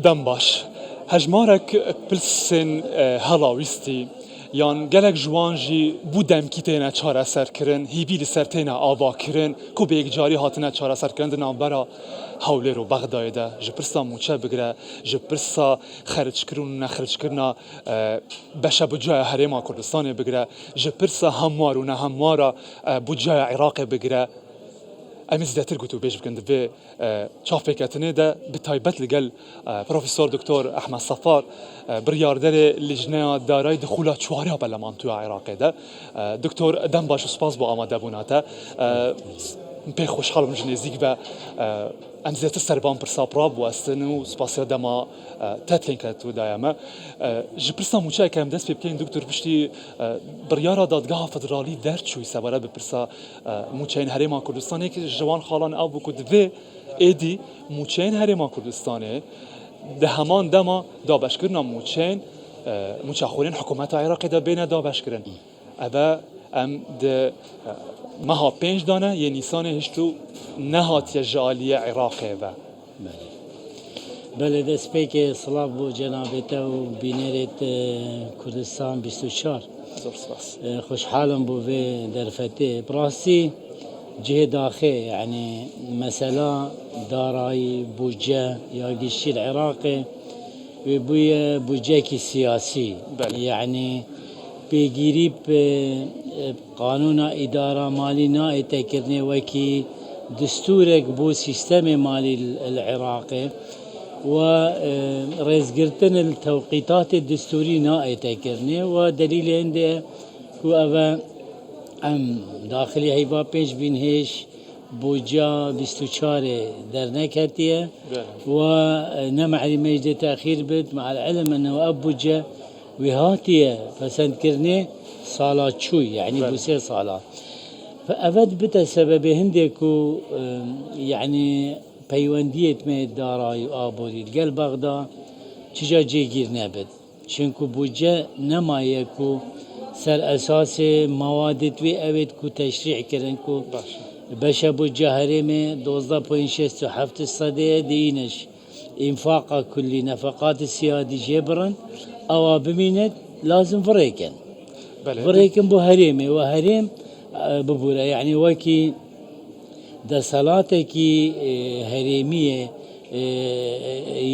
دەم باش هەژمارێک پلسên هەڵاویستی یان gelek jiwan jî bû demkî têne çareserkirin, hîvî li ser têne avakirin ku bêgcarî hatine çareserkirin di navbera Hewlêr û Bexdayê de ji pirsa mûçe bigire, ji pirsa xerçkirin û nexerçkirina beşebûcaya Herêma Kurdistanê bigire, ji pirsa hemwar û nehemwara bûcaya Iraqê bigire. Em ê zêdetir gotûbêj bikin di vê çavpêketinê de bi taybet li gel Profesör Doktor Ehmed Safar biryarderê Lijneya Darayî di xula çwarya Parlamentoya Iraqê de. Doktor dem baş û spas bo amadebûna te. Pê xweşxal bim ji nêzik ve em zêtir serban pirsa prav westin û spasiya dema tetlên ketû daye me. Ji pirsa mûçeyeke em dest pê bikeyin Doktor piştî biryara dadgeha federalî derçûyî sebere bi pirsa mûçeyên Herêma Kurdistanê ki ji wan xalan ew bû ku di vê êdî mûçeyên Herêma Kurdistanê di heman dema dabeşkirina mûçaxwînên hikûmeta Iraqê de bêne dabeşkirin. Ev em di meha pênc dane yê Nîsanê hişt û nehatiye ji aliyê Iraqê ve. Belê destpêkê silav bû cenabê te û bînerê Kurdistan 24. Zor spas. Xweşxalim bû vê derfetê. Bi rastî cihê daxê yani mesela darayî, bûce ya giştî li Iraqê wê bûye bûcekî siyasî. Yani pêgîrî qanûna îdara malî naêtekirinê wekî distûrek bû sîstemê malî li Iraqê و rêzgirtin li tewqîtatê distûrî naêtekirinê و delîlê hêndê ku ev em daxilî heyva pênc bîn hêj bûca 24 derneketiye و nemehelîme jî dê texîr bit ma'al ilm ennehu ev bûce wê hatiye pesendkirinê sala çû yani bû 3 sala. Evet bite sebebê hindê ku yani peywendiyê me darayî û aborî gel Bexda çija cêgîr nebit. Çünkü bûce nemaye ku ser esasê mawadê wê ew ê ku teşrîh kirin ku beşebûca Herêmê 12.67 dîniş înfaqa kullî nefeqatê siyadî jêbirin ewa bimînet lazım virêkin. Virêkin bu Herêmê ve Herêm bibûre yani wekî desalatekî herêmî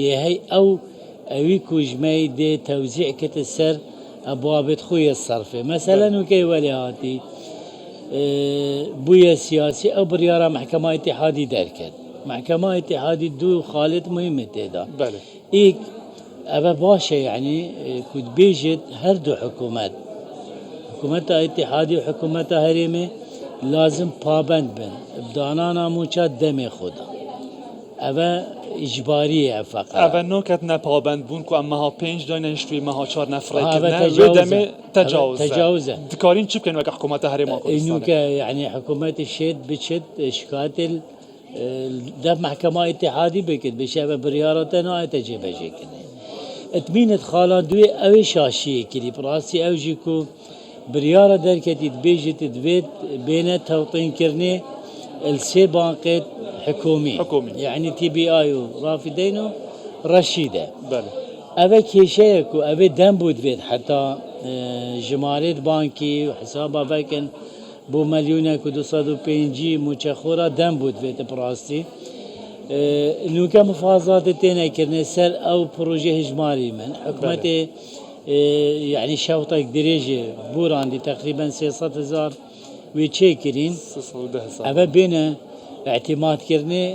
yê hey ewî ku ji me dê tewzîዕ kete ser ebwabê xwe yê serfê. Meselen wekê welê hatî bûye siyasî ew biryara Mehkema Îtîhadî derket. Mehkema Îtîhadî dû xalit muhim e têda. İlk ev baş e yani ku dibêjit her du hikûmet hikûmeta Îtîhadî û hikûmeta Herêmê lazım pabend bin. Danana mûça demê xwe da. Ev icbarî ye feqat. Ev noket ne pabend bûn ku em meha pênc dayne hişt wê meha çar nefrekirine wê demê tecawüz e. Dikarîn çi bikin wek hikûmeta Herêma Kurdistanê? Nuke yani hikûmetê şêd biçit şikayetê dev Mehkema Îtîhadî bikir bişe ev biryara te naete cêbejêkirinê. Etmînet xala duê ew ê şaşiyê kirî. Bi rastî ew jî ku biryara derketî dibêjit divê bêne tewqînkirinê li sê banqê hikûmî yani TBI û Rafîdeyn û Reşîd e. Ev e kêşeye ku ev ê dem bû divêt heta jimarê bankî û hesaba vekin bû milyûnek û 205 mûçexwara dem bû divêt bi rastî. Nûke mifazatê têne kirinê ser ew proje hejmarî min. Hikûmetê yani şewtek dirêjê bûrandî teqrîben 300,000 wê çêkirîn. Ev e bêne اعتمادkirinê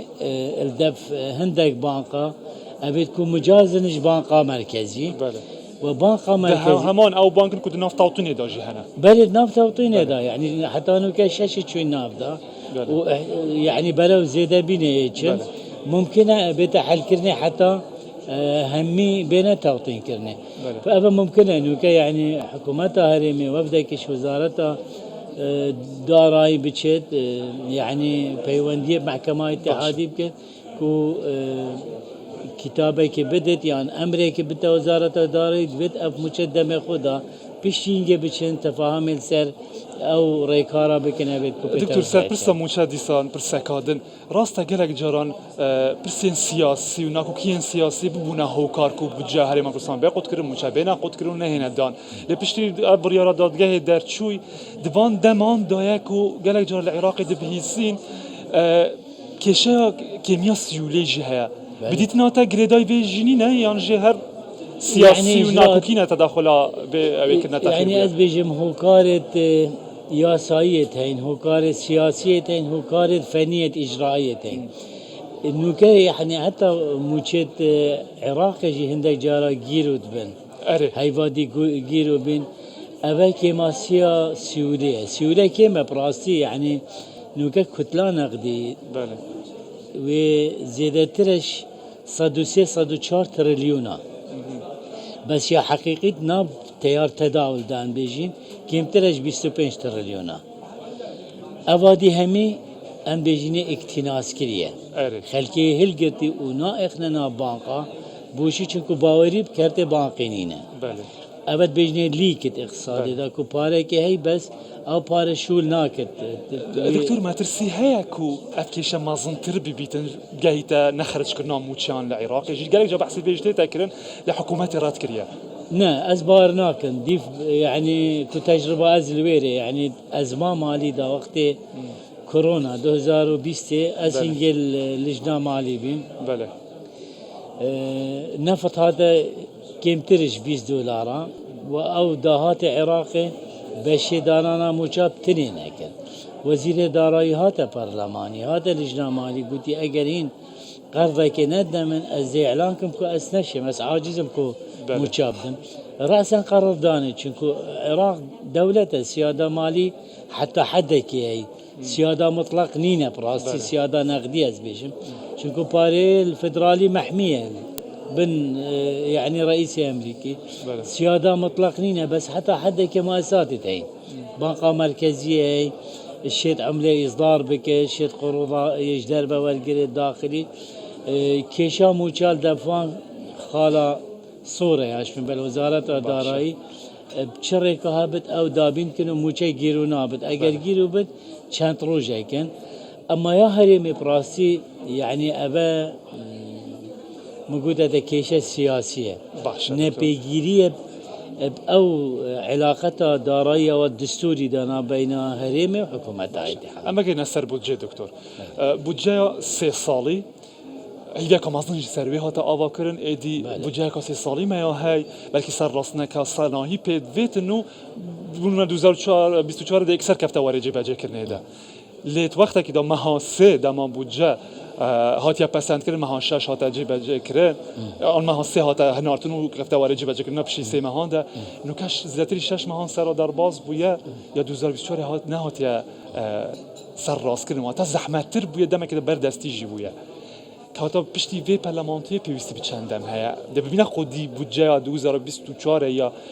li dev hindek banka ev ê ku micazin ji banka merkezî ve banka merkezî heman ew bankên ku di nav tewtînê da jî hene. Belê nav tewtînê da yani heta nûke şeşî çûyîn nav da û yani berew zêdebînê için mumkin e bête helkirinê heta hemî bêne tewtînkirinê. Ev mumkin e nûke yani hikûmeta Herêmê wevdekî ji wezareta darayî biçêt yani peywendiyê Mehkema Îtîhadî bike ku kitabekê bidit yan emrekê bide wezareta darayî divêt ev mûçe demê xwe da بشتینگه بچن تفاهم السر او ریکارا بکنه بید دکتور سر پرسا موچه دیسان پرسا کادن راستا گلک جاران پرسین سیاسی و ناکوکین سیاسی ببونه هوکار کو بجه هری من پرسان بیا قد کرن موچه بینا قد کرن نهینه دان لپشتی بریارا دادگاه در چوی دوان دمان دایه کو گلک جاران العراق دبهیسین کشه کیمیا سیولیجی هیا بدیت ناتا گریدای به جنی نه یعنی جهر سیاسی و ناکوکینه تداخلا به اویکن يعني از بيجم هوكارة ياساية هين هوكارة سياسية هين هوكارة فنية إجرائية هين النوكا يعني حتى موشت عراق جي هندك جارا جيرو دبن اره هاي وادي جيرو بين أبا كما سيولية كما براستي يعني نوكا كتلة نقدي بله وزيادة ترش 104 تريليونا بس يا حقيقة ناب تيار تداول دان بيجين كيمترج 25 تريليونا أوادي همي أم بيجيني اكتناس كريه اره خلكي هلقتي ونا إخنا بانقا بوشي چونكو باوري بكرت بانقينينا بله أبد بيجيني ليكت اقتصادي دا كو پاره كي هي بس أو پاره شول ناكت دكتور ما ترسي هيا كو افكيشا ما زنتر ببيتن جايتا نخرج كنا موتشان العراق يجي قالك جاب حسي بيجتي تاكرن لحكومات رات كريا نا أزبار ناكن ديف يعني كتجربة أزلويري يعني أزمة مالي دا وقت كورونا 2020 أسنجل لجنة مالي بين بله نفط هذا كيمترش 20 دولار أو دهات عراقي بشي دارانا مجاب تنين أكل وزير دارایی هات برلمانی هات لجنه مالی گویی اگر این قرضه که ندمن از اعلان کم که از نشم از عاجزم که مچابدم رأسا قرار دانه چونکو عراق دولت سیاده مالی حتی حد که ای سیاده مطلق نینه براستی سیاده نقدی از بیشم چونکو پاره الفدرالی محمیه بن يعني رئيس أمريكي سيادة مطلق نينا بس حتى حد كمؤسسات هي بنقة مركزية الشيء عملة إصدار بك الشيء قروضة يجدر بورقة الداخلي كيشا موشال دفان خالا صورة عاش من بالوزارة الدارائي بشركة هابت أو دابين كانوا موشي جيرو نابت أجر جيرو بت كان روجا كان أما يا هريمي براسي يعني أبا موجودة كيشة سياسية نبيجيرية أو علاقتها دارية والدستوري دانا بين هريمة وحكومة الاتحاد. أما كنا سر بودجي دكتور بودجي 3 صالي هي كم أظن سروي هذا أواكرن إدي بودجي كاسي صالي ما هاي بلكي صار راسنا كصناعي بيد فيت إنه بقولنا 2024 ده أكثر كفته ورجي بجي كرني ده ليت وقتها كده مهاسة دام بودجي هاتیا پسند کردن مهان شش هات جیب جای کرد آن مهان سه هات هنارتونو کفته وارد جیب جای کردن بشی سه مهان ده نکش زیاتری شش مهان سر در باز بویا یا 2024 هات نه هاتیا سر راست کردن و تا زحمت تر بویا دم که بردستی جی بویا که هاتا پشتی وی پارلمانتی پیوستی بچندم هیا ده ببینه خودی بودجه 2024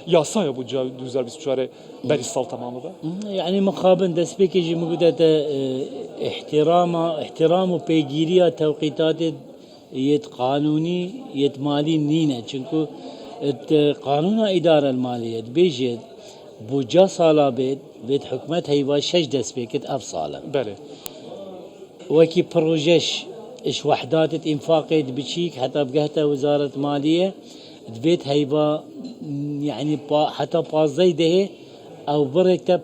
یا سایه بودجه 2024 بری سال تمامه با يعني مقابل دست بكي موجودة احترام وبيجيريا توقيتات يت قانوني يت مالي نينا چونكو قانون إدارة المالية بيجد بوجا صالا بيت حكمت هيوا شش دست بكت أفصالا بله وكي بروجيش إيش وحدات إنفاقية بتشيك حتى بقهتها وزارة مالية بيت هيبا يعني حتى بازي ده أو بركة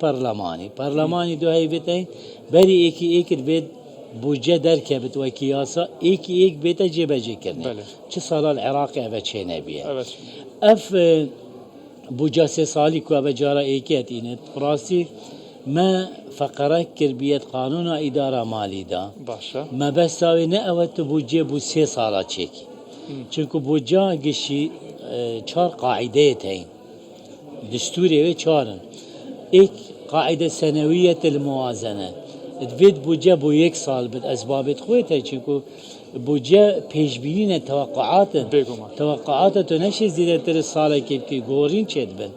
برلماني دو هاي بيتين بري إيك بيت بوجه دركبت وكياسة إيك بيتا جيبا جي كرني چه صالة العراقي أبا چينا بيا أف بوجه 3 صالي كو أبا جارة إيكيت براسي ما فقرك كربية قانون إدارة مالي دا باشا ما بس تاوي نأوت بوجه بو 3 صالة چيكي چونكو بوجه قشي 4 قاعدة هين دستوري 4 إيك قاعدة سنوية الموازنة تفيد بوجه بو 1 سال بالأسباب تخويتها چونكو بوجه پیشبینی توقعات تنشي زيادة الصالة كي غورين چدبن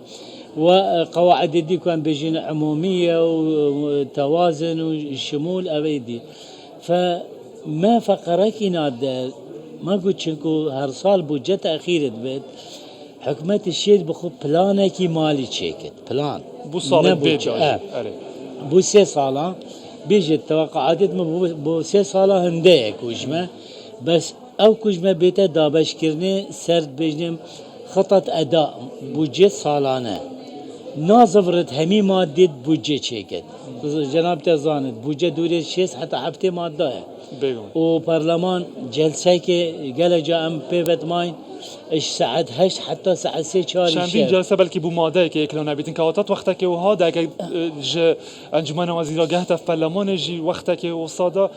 وقواعد دي كان بيجين عمومية وتوازن وشمول أبيدي فما فقرك ينادى ما قلت شنكو هر صال بوجه تأخير بيت حكومة الشير بخو بلانكي مالي تشيكت بلان بو صالة نبو بيت تش- أري بو 3 صالة بيجي التوقعات بو 3 صالة هندية كوجمة بس او كوجمة بيتا دابش كرني سرد بجنم خطط اداء بوجه سالانه نازفرت همي مادة بوجه تشيكت جناب تزاند بوجه دوري شيس حتى هفته ماده بيقوم وبرلمان جلسه که گله جا ام پیوت ماین اش ساعت 8 حتى ساعت 3 4 چندین جلسه بلکه بو ماده که اکلان بیتن که وقتا وقتا که وها داگه ج انجمن وزیرا گهت پارلمان جی وقتا که وصادا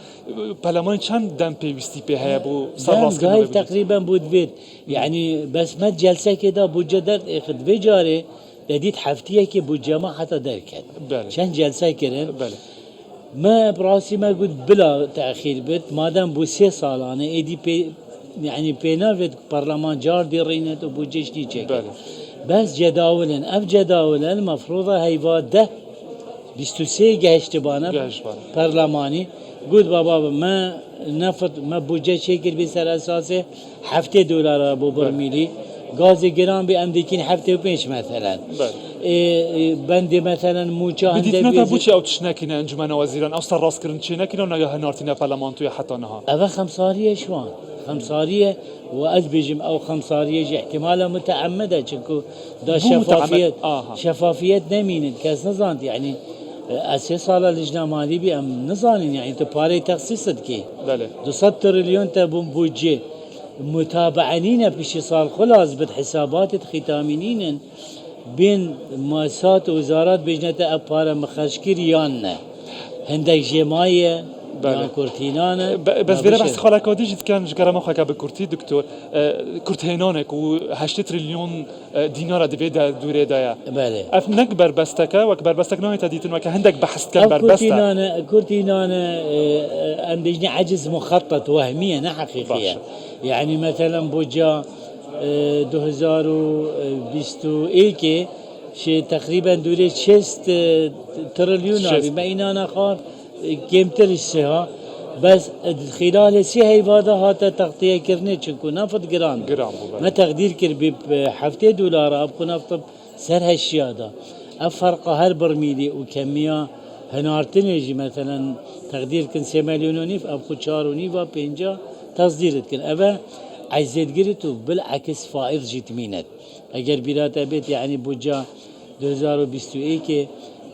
پارلمان چند دم پیوستی به هیا بو سر دام راست قايل کنه تقريبا بود بيت يعني بس ما جلسه كده بوجه در اخد بجاري جديد حفتيه كي بوجه ما حتى دركت بله. شان جلسه كرن بله ما براسي ما قلت بلا تاخير بيت ما دام بو 3 سالانه ايدي بي يعني بينافت برلمان جار دي رينت وبوجيش دي تشيك بله بس جداولا اف جداولا المفروض هيفا ده 23 جهشت بانا جهش بانه. برلماني قلت بابا ما نفط ما بوجه شكل بسر اساسه $7 ابو برميلي غاز جرام بامدكين هفته وبيش مثلا بله. بند مثلا موچا بديت هنده نتا بيزي بوچه او تشناكينا انجمن وزیران او سر راست کرن چه نکینا نگه هنارتینا پارلمان توی حتی نها أبا خمسارية شوان خمسارية وأزبجم أو خمسارية جي احتمالا متعمدة شكو دا مو شفافية متعمد. آها. شفافية نمين كاس نظانت يعني أساس صالة لجنة مالي بي أم نظانين يعني تباري تخصيصت كي بله 200 تريليون تبون بوجه متابعين بشي صار خلاص بالحسابات ختامينين بين مؤسسات ووزارات بجنة أبارا مخشكير يانا هندك جماية بله. يان كورتينانا بس بيرا بحث خالا كادي جيت كان جكرا خاكا بكورتي دكتور كورت هينانك و 8 تريليون دينار دبي دوري دايا بله اف نكبر بستكا وكبر بستك نوي تديتن وك هندك بحث كان أو بربستا كورتينانا عندنا عجز مخطط وهمية نا حقيقية باشا. يعني مثلا بوجا 2021 شي تقريبا دوري 6 تريليون شست. هذه ما إنا خار كيمتر السها بس خلال سي هيفادا هاتا تغطية كرني تشكو نافط جرام جرام بله. ما تقدير كر بحفتة دولار أبقى نفط سر هالشياده أفرق هر برميلي وكمية هنارتنيجي مثلا تقدير كن 3 مليون ونيف أبقى 4 ونيف وبينجا تصديرت كن أبا عزيز قريتو بالعكس فائض جيت مينت اگر بيراتا بيت يعني بوجا 2021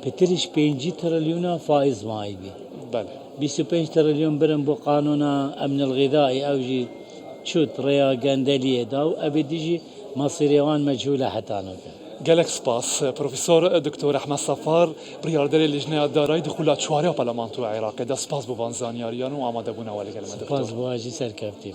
بترش 5 تريليون فائض ماي بي بله 25 تريليون برم بو قانون امن الغذائي او جي شوت ريا قندلية داو ابي ديجي مصيريوان مجهولة حتى نوكا جالك سباس بروفيسور دكتور احمد صفار برياردر اللجنه الدارای دخولات شوارع برلمان تو العراق ده سپاس بو وانزانیاریان و آماده بونا ولی کلمه دکتور باز بواجي سركفتي